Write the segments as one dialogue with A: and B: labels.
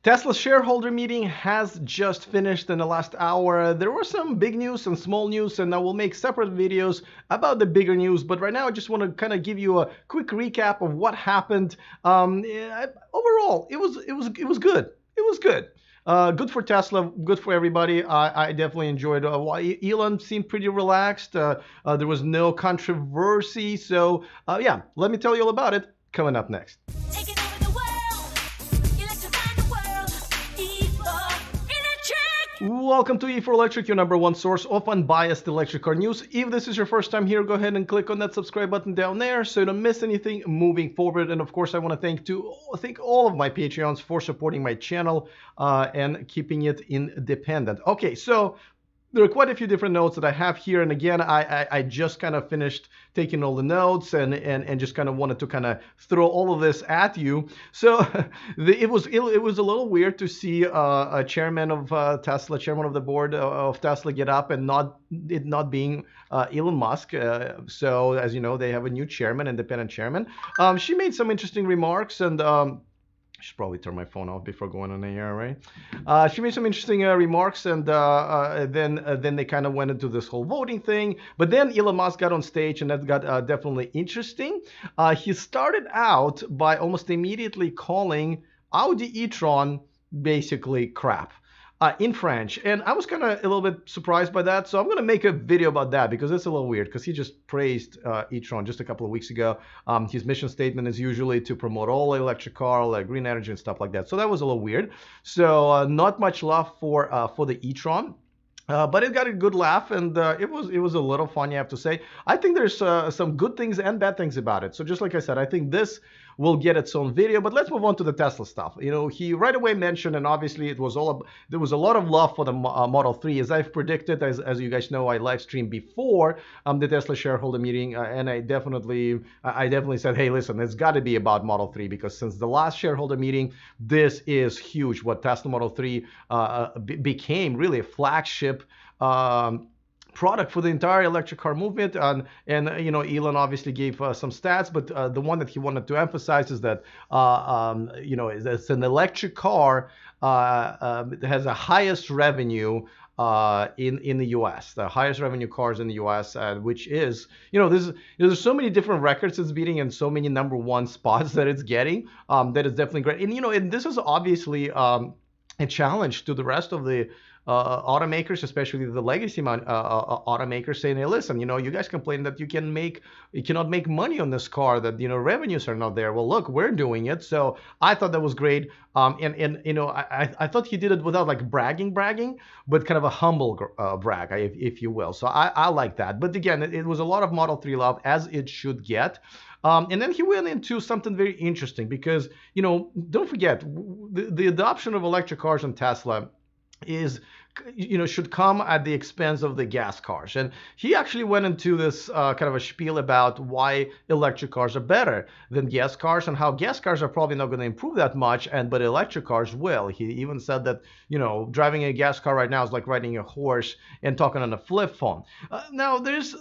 A: Tesla's shareholder meeting has just finished in the last hour. There were some big news and small news, and I will make separate videos about the bigger news. But right now, I just want to kind of give you a quick recap of what happened. Overall, it was good. It was good. Good for Tesla, good for everybody. I definitely enjoyed. Elon seemed pretty relaxed. There was no controversy. So yeah, let me tell you all about it coming up next. Taking over the world, electrifying the world, E4 Electric! Welcome to E4 Electric, your number one source of unbiased electric car news. If this is your first time here, go ahead and click on that subscribe button down there so you don't miss anything moving forward. And of course, I want to thank all of my Patreons for supporting my channel and keeping it independent. Okay, so there are quite a few different notes that I have here, and again, I just kind of finished taking all the notes and just kind of wanted to kind of throw all of this at you. So it was a little weird to see a chairman of Tesla, chairman of the board of Tesla, get up and not being Elon Musk. So as you know, they have a new chairman, independent chairman. She made some interesting remarks and. I should probably turn my phone off before going on the air, right? She made some interesting remarks, and then they kind of went into this whole voting thing. But then Elon Musk got on stage, and that got definitely interesting. He started out by almost immediately calling Audi e-tron basically crap. In French, and I was kind of a little bit surprised by that, so I'm going to make a video about that because it's a little weird because he just praised e-tron just a couple of weeks ago. His mission statement is usually to promote all electric car, like green energy and stuff like that, so that was a little weird. So not much love for the e-tron. But it got a good laugh, and it was a little fun, you have to say. I think there's some good things and bad things about it. So just like I said, I think this will get its own video. But let's move on to the Tesla stuff. You know, he right away mentioned, and obviously there was a lot of love for the Model 3, as I've predicted, as you guys know, I live streamed before the Tesla shareholder meeting, and I definitely said, hey, listen, it's got to be about Model 3 because since the last shareholder meeting, this is huge. What Tesla Model 3 became really a flagship product for the entire electric car movement. And you know, Elon obviously gave some stats, but the one that he wanted to emphasize is that you know, it's an electric car that has the highest revenue in the US, the highest revenue cars in the US, which is, you know, there's so many different records it's beating and so many number one spots that it's getting, that is definitely great. And you know, and this is obviously a challenge to the rest of the automakers, especially the legacy automakers, saying, hey, listen, you know, you guys complain that you cannot make money on this car, that, you know, revenues are not there. Well, look, we're doing it. So I thought that was great. And you know, I thought he did it without like bragging, but kind of a humble brag, if you will. So I like that. But again, it was a lot of Model 3 love, as it should get. And then he went into something very interesting because, you know, don't forget, the adoption of electric cars in Tesla is, you know, should come at the expense of the gas cars. And he actually went into this kind of a spiel about why electric cars are better than gas cars and how gas cars are probably not going to improve that much, but electric cars will. He even said that, you know, driving a gas car right now is like riding a horse and talking on a flip phone. Now there's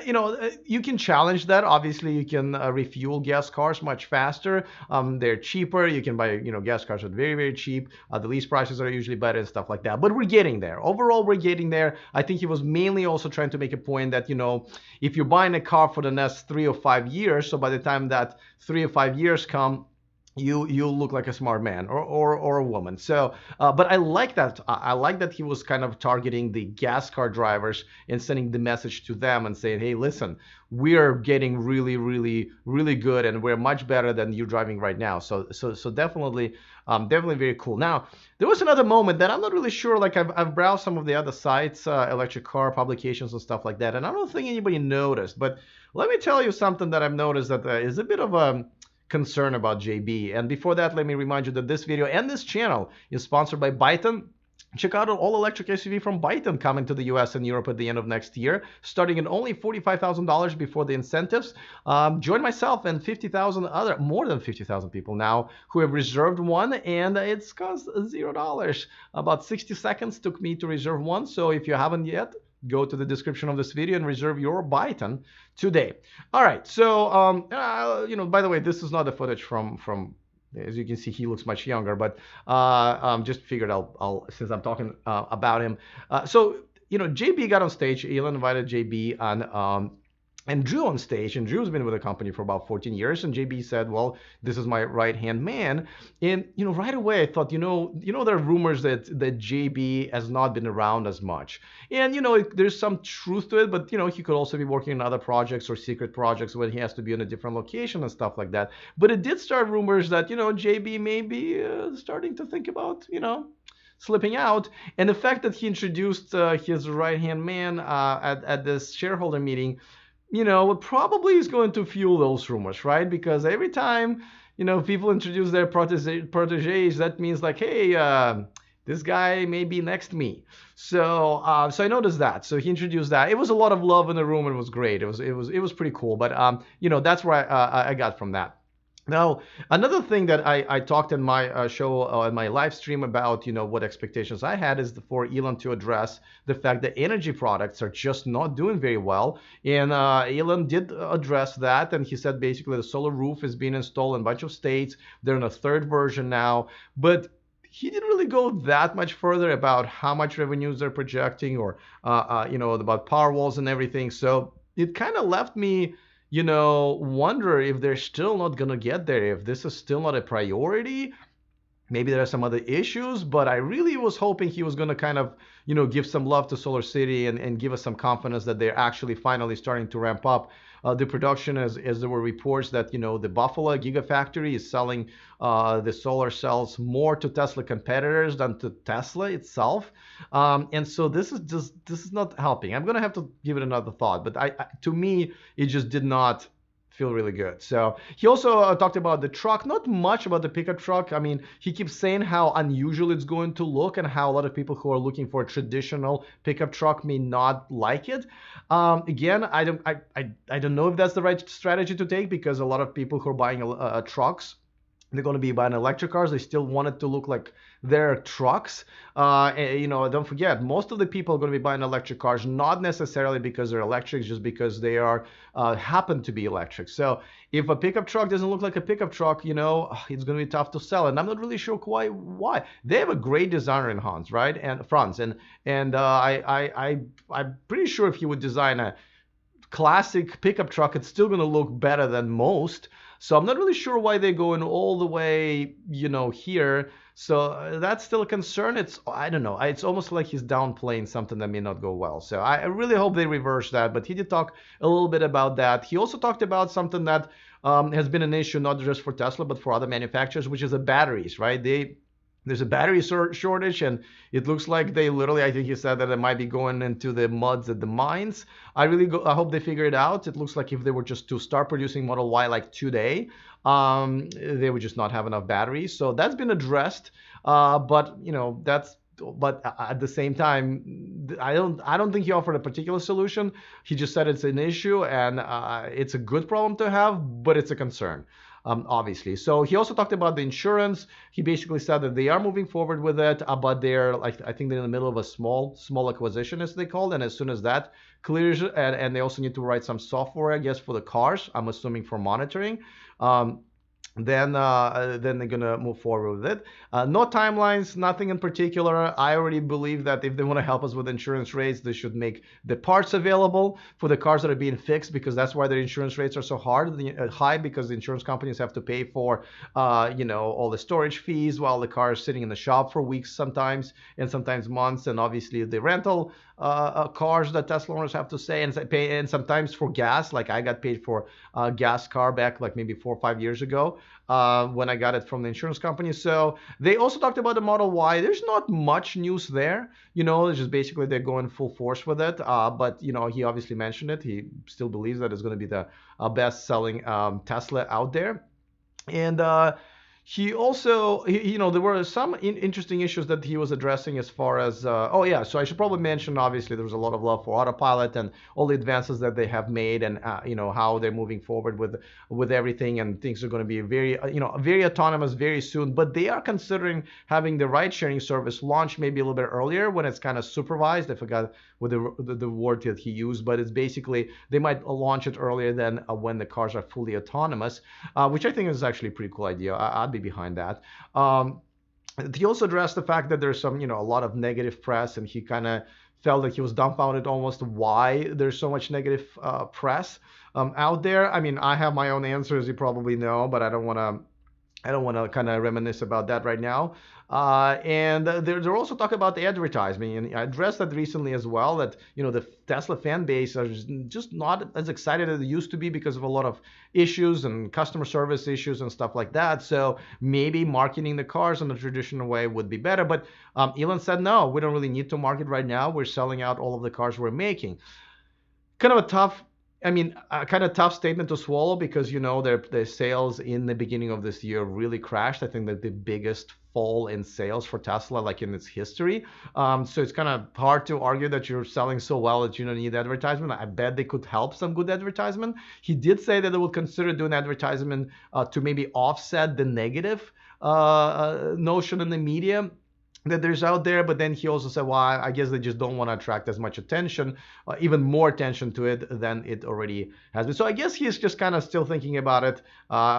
A: you know, you can challenge that. Obviously, you can refuel gas cars much faster. They're cheaper. You can buy, you know, gas cars at very, very cheap. The lease prices are usually better and stuff like that. But we're getting there. Overall, we're getting there. I think he was mainly also trying to make a point that, you know, if you're buying a car for the next 3 or 5 years, so by the time that 3 or 5 years come, you look like a smart man or a woman. So but I like that. I like that he was kind of targeting the gas car drivers and sending the message to them and saying, hey, listen, we're getting really, really, really good, and we're much better than you driving right now. So definitely very cool. Now there was another moment that I'm not really sure, like I've browsed some of the other sites, electric car publications and stuff like that, and I don't think anybody noticed, but let me tell you something that I've noticed that is a bit of a concern about JB. And before that, let me remind you that this video and this channel is sponsored by Byton. Check out an all-electric SUV from Byton coming to the US and Europe at the end of next year, starting at only $45,000 before the incentives. Join myself and more than 50,000 people now who have reserved one, and it's cost $0. About 60 seconds took me to reserve one, so if you haven't yet, go to the description of this video and reserve your Byton today. All right, so you know, by the way, this is not the footage from as you can see, he looks much younger. But just figured I'll since I'm talking about him. So JB got on stage. Elon invited JB on. And Drew on stage, and Drew's been with the company for about 14 years. And JB said, "Well, this is my right hand man." And right away I thought, there are rumors that JB has not been around as much, and there's some truth to it. But he could also be working on other projects or secret projects when he has to be in a different location and stuff like that. But it did start rumors that JB may be starting to think about slipping out. And the fact that he introduced his right hand man at this shareholder meeting, probably is going to fuel those rumors, right? Because every time, people introduce their proteges, that means like, hey, this guy may be next me. So I noticed that. So he introduced that. It was a lot of love in the room, and it was great. It was pretty cool. But that's where I got from that. Now, another thing that I talked in my show, in my live stream about, what expectations I had is for Elon to address the fact that energy products are just not doing very well. And Elon did address that. And he said basically the solar roof is being installed in a bunch of states. They're in a third version now. But he didn't really go that much further about how much revenues they're projecting or, about power walls and everything. So it kind of left me wonder if they're still not going to get there, if this is still not a priority. Maybe there are some other issues, but I really was hoping he was going to kind of, give some love to Solar City and give us some confidence that they're actually finally starting to ramp up the production, as there were reports that, the Buffalo Gigafactory is selling the solar cells more to Tesla competitors than to Tesla itself. And so this is not helping. I'm going to have to give it another thought, but to me, it just did not feel really good. So he also talked about the truck, not much about the pickup truck. I mean, he keeps saying how unusual it's going to look and how a lot of people who are looking for a traditional pickup truck may not like it. Again, I don't know if that's the right strategy to take, because a lot of people who are buying trucks, they're going to be buying electric cars. They still want it to look like their trucks. Don't forget, most of the people are going to be buying electric cars, not necessarily because they're electric, just because they are happen to be electric. So if a pickup truck doesn't look like a pickup truck, it's going to be tough to sell. And I'm not really sure quite why. They have a great designer in Hans, right? And Franz. And I'm pretty sure if he would design a classic pickup truck, it's still going to look better than most. So I'm not really sure why they're going all the way, here. So that's still a concern. I don't know. It's almost like he's downplaying something that may not go well. So I really hope they reverse that. But he did talk a little bit about that. He also talked about something that has been an issue not just for Tesla, but for other manufacturers, which is the batteries, right? There's a battery shortage, and it looks like they literally, I think he said that it might be going into the muds at the mines. I hope they figure it out. It looks like if they were just to start producing Model Y like today, they would just not have enough batteries. So that's been addressed. But at the same time, I don't think he offered a particular solution. He just said it's an issue, and it's a good problem to have, but it's a concern. Obviously. So he also talked about the insurance. He basically said that they are moving forward with it, but they're I think they're in the middle of a small acquisition, as they call it. And as soon as that clears, and they also need to write some software, I guess, for the cars, I'm assuming for monitoring. Then they're gonna move forward with it. No timelines, nothing in particular. I already believe that if they want to help us with insurance rates, they should make the parts available for the cars that are being fixed, because that's why their insurance rates are so high, because the insurance companies have to pay for all the storage fees while the car is sitting in the shop for weeks sometimes, and sometimes months, and obviously the rental cars that Tesla owners have to pay, and sometimes for gas. Like I got paid for a gas car back like maybe 4 or 5 years ago when I got it from the insurance company. So they also talked about the Model Y. There's not much news there. It's just basically they're going full force with it. But he obviously mentioned it. He still believes that it's going to be the best-selling Tesla out there. And he also, there were some interesting issues that he was addressing as far as, so I should probably mention, obviously, there was a lot of love for autopilot and all the advances that they have made, and, how they're moving forward with everything, and things are going to be very autonomous very soon. But they are considering having the ride-sharing service launch maybe a little bit earlier, when it's kind of supervised. I forgot what the word that he used, but it's basically they might launch it earlier than when the cars are fully autonomous, which I think is actually a pretty cool idea. I'd be behind that. He also addressed the fact that there's some, a lot of negative press, and he kind of felt like he was dumbfounded almost why there's so much negative press out there. I mean, I have my own answers, you probably know, but I don't want to kind of reminisce about that right now. And they're also talking about the advertising, and I addressed that recently as well. That the Tesla fan base are just not as excited as they used to be because of a lot of issues and customer service issues and stuff like that. So maybe marketing the cars in a traditional way would be better. But Elon said no, we don't really need to market right now. We're selling out all of the cars we're making. Kind of a tough kind of tough statement to swallow, because their sales in the beginning of this year really crashed. I think that the biggest fall in sales for Tesla like in its history. So it's kind of hard to argue that you're selling so well that you don't need advertisement. I bet they could help some good advertisement. He did say that they would consider doing advertisement to maybe offset the negative notion in the media that there's out there. But then he also said, well, I guess they just don't want to attract as much attention, even more attention to it than it already has been. So I guess he's just kind of still thinking about it,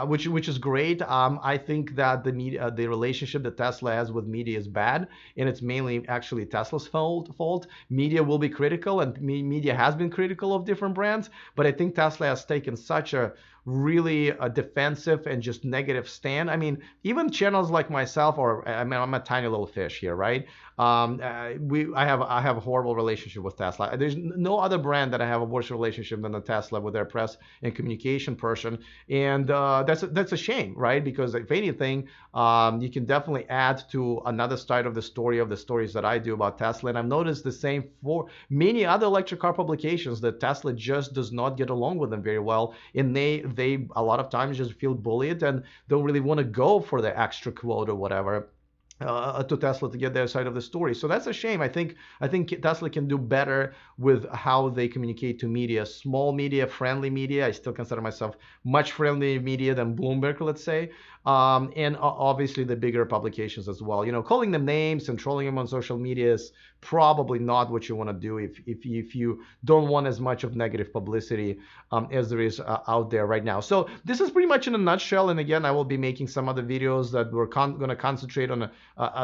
A: which is great. I think that the media, the relationship that Tesla has with media is bad, and it's mainly actually Tesla's fault. Media will be critical, and media has been critical of different brands, but I think Tesla has taken such a really defensive and just negative stand. I mean, even channels like myself, or I'm a tiny little fish here, right? I have a horrible relationship with Tesla. There's no other brand that I have a worse relationship than the Tesla with their press and communication person, and that's a shame, right? Because if anything, you can definitely add to another side of the stories that I do about Tesla. And I've noticed the same for many other electric car publications, that Tesla just does not get along with them very well, and they a lot of times just feel bullied and don't really want to go for the extra quote or whatever to Tesla to get their side of the story. So that's a shame. I think Tesla can do better with how they communicate to media. Small media, friendly media. I still consider myself much friendly media than Bloomberg, let's say. And obviously the bigger publications as well. Calling them names and trolling them on social media is probably not what you want to do if you don't want as much of negative publicity as there is out there right now. So this is pretty much in a nutshell. And again, I will be making some other videos that we're going to concentrate on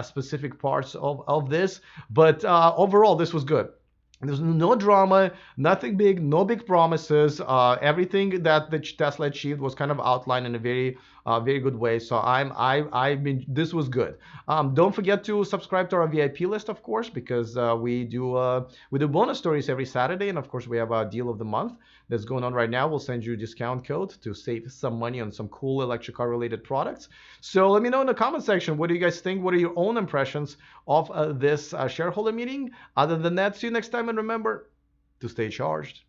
A: specific parts of this. But overall, this was good. There's no drama, nothing big, no big promises. Everything that the Tesla achieved was kind of outlined in a very good way. So I mean, this was good. Don't forget to subscribe to our VIP list, of course, because we do bonus stories every Saturday, and of course we have a deal of the month that's going on right now. We'll send you a discount code to save some money on some cool electric car related products. So let me know in the comment section, what do you guys think? What are your own impressions of this shareholder meeting? Other than that, see you next time, and remember to stay charged.